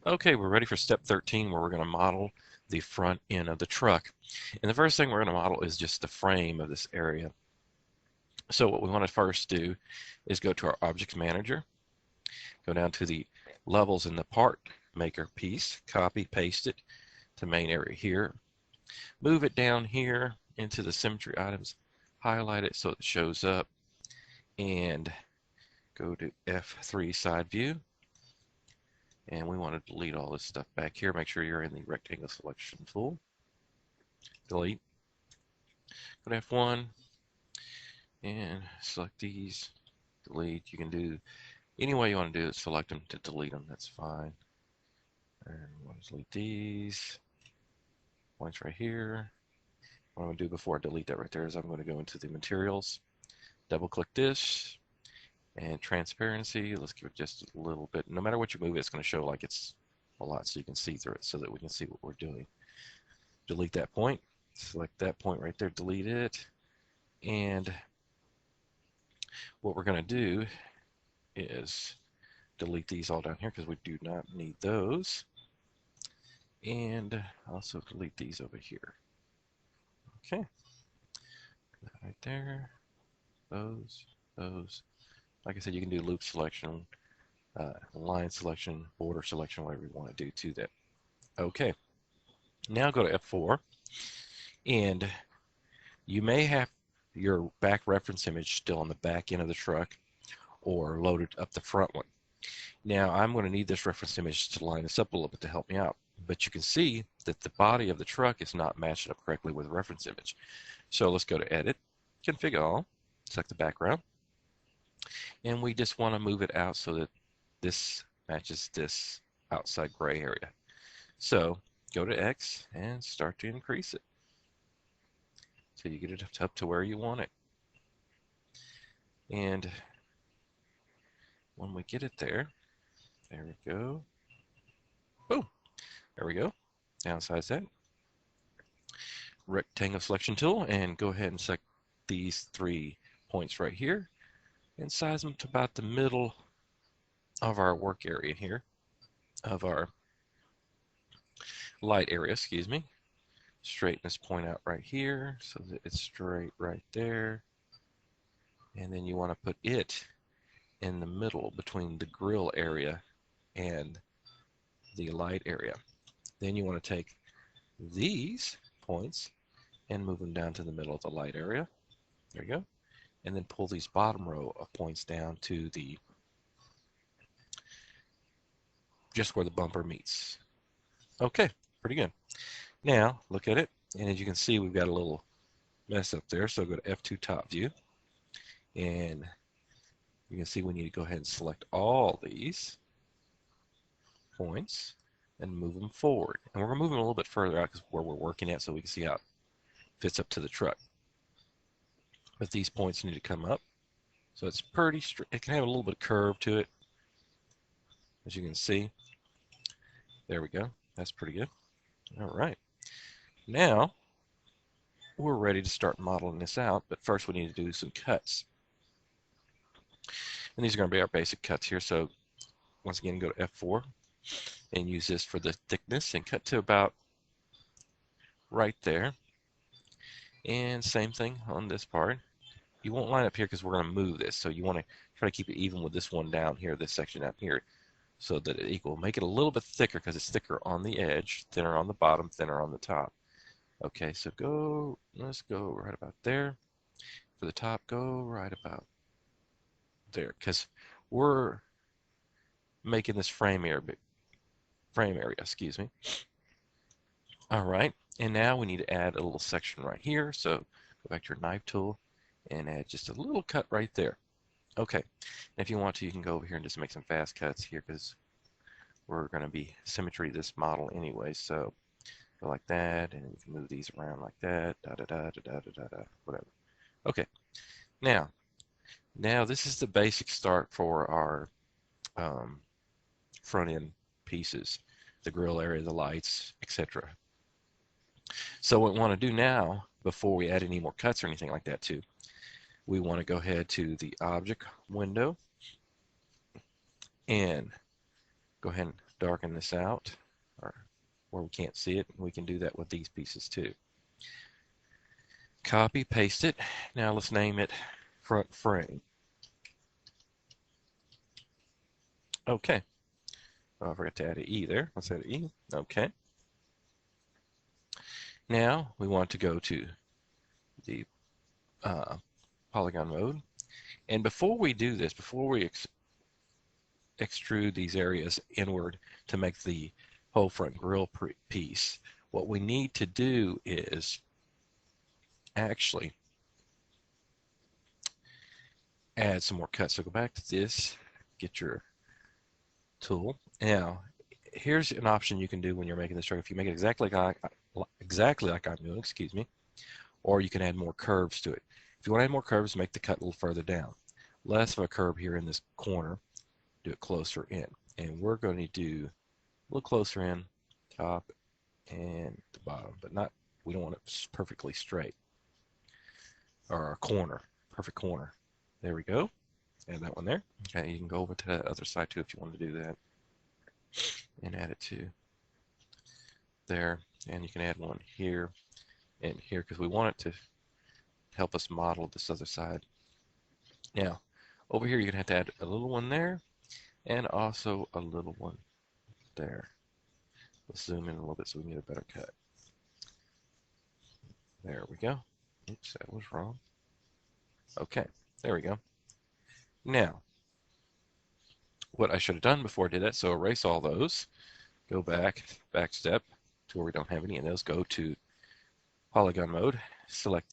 Okay, we're ready for step 13 where we're going to model the front end of the truck. And the first thing we're going to model is just the frame of this area. So what we want to first do is go to our Objects Manager, go down to the levels in the part maker piece, copy, paste it to main area here, move it down here into the symmetry items, highlight it so it shows up, and go to F3 side view. And we want to delete all this stuff back here. Make sure you're in the rectangle selection tool. Delete. Go to F1 and select these. Delete. You can do any way you want to do it. Select them to delete them. That's fine. And we want to delete these points right here. What I'm going to do before I delete that right there is I'm going to go into the materials, double click this, and transparency. Let's give it just a little bit. No matter what you move, it's going to show like it's a lot so you can see through it so that we can see what we're doing. Delete that point. Select that point right there. Delete it. And what we're going to do is delete these all down here because we do not need those. And also delete these over here. Okay. Right there. Those. Like I said, you can do loop selection, line selection, border selection, whatever you want to do to that. Okay. Now go to F4. And you may have your back reference image still on the back end of the truck or loaded up the front one. Now I'm going to need this reference image to line this up a little bit to help me out. But you can see that the body of the truck is not matched up correctly with the reference image. So let's go to Edit, Configure All, select the background, and we just want to move it out so that this matches this outside gray area. So go to X and start to increase it so you get it up to where you want it. And when we get it there we go. Boom. There we go. Downsize that. Rectangle selection tool and go ahead and select these 3 points right here and size them to about the middle of our work area here, of our light area, excuse me. Straighten this point out right here so that it's straight right there. And then you want to put it in the middle between the grill area and the light area. Then you want to take these points and move them down to the middle of the light area. There you go. And then pull these bottom row of points down to the just where the bumper meets. Okay, pretty good. Now look at it, and as you can see, we've got a little mess up there. So go to F2 top view, and you can see we need to go ahead and select all these points and move them forward. And we're going to move them a little bit further out because where we're working at so we can see how it fits up to the truck. But these points need to come up. So it's pretty straight. It can have a little bit of curve to it, as you can see. There we go. That's pretty good. All right. Now we're ready to start modeling this out, but first we need to do some cuts. And these are going to be our basic cuts here. So once again, go to F4 and use this for the thickness and cut to about right there. And same thing on this part. You won't line up here because we're going to move this. So you want to try to keep it even with this one down here, this section down here, so that it equal. Make it a little bit thicker because it's thicker on the edge, thinner on the bottom, thinner on the top. Okay, so let's go right about there. For the top, go right about there because we're making this frame area, excuse me. All right, and now we need to add a little section right here. So go back to your knife tool and add just a little cut right there. Okay, and if you want to, you can go over here and just make some fast cuts here because we're going to be symmetry this model anyway. So go like that, and you can move these around like that, whatever. Okay, now this is the basic start for our front end pieces, the grill area, the lights, etc. So what we want to do now, before we add any more cuts or anything like that too, we want to go ahead to the object window and go ahead and darken this out, or where we can't see it. We can do that with these pieces too. Copy, paste it. Now let's name it front frame. Okay. Oh, I forgot to add an E there. Let's add an E. Okay. Now we want to go to the polygon mode. And before we do this, before we extrude these areas inward to make the whole front grill piece, what we need to do is actually add some more cuts. So go back to this, get your tool. Now, here's an option you can do when you're making this truck. If you make it exactly like I'm doing, excuse me, or you can add more curves to it. If you want to add more curves, make the cut a little further down. Less of a curve here in this corner, do it closer in. And we're going to do a little closer in, top and the bottom, but not, we don't want it perfectly straight. Or a corner, perfect corner. There we go. Add that one there. Okay, you can go over to the other side too if you want to do that. And add it to there. And you can add one here and here because we want it to help us model this other side. Now, over here you're going to have to add a little one there and also a little one there. Let's zoom in a little bit so we can get a better cut. There we go. Oops, that was wrong. Okay, there we go. Now, what I should have done before I did that, so erase all those, go back step to where we don't have any of those, go to polygon mode, select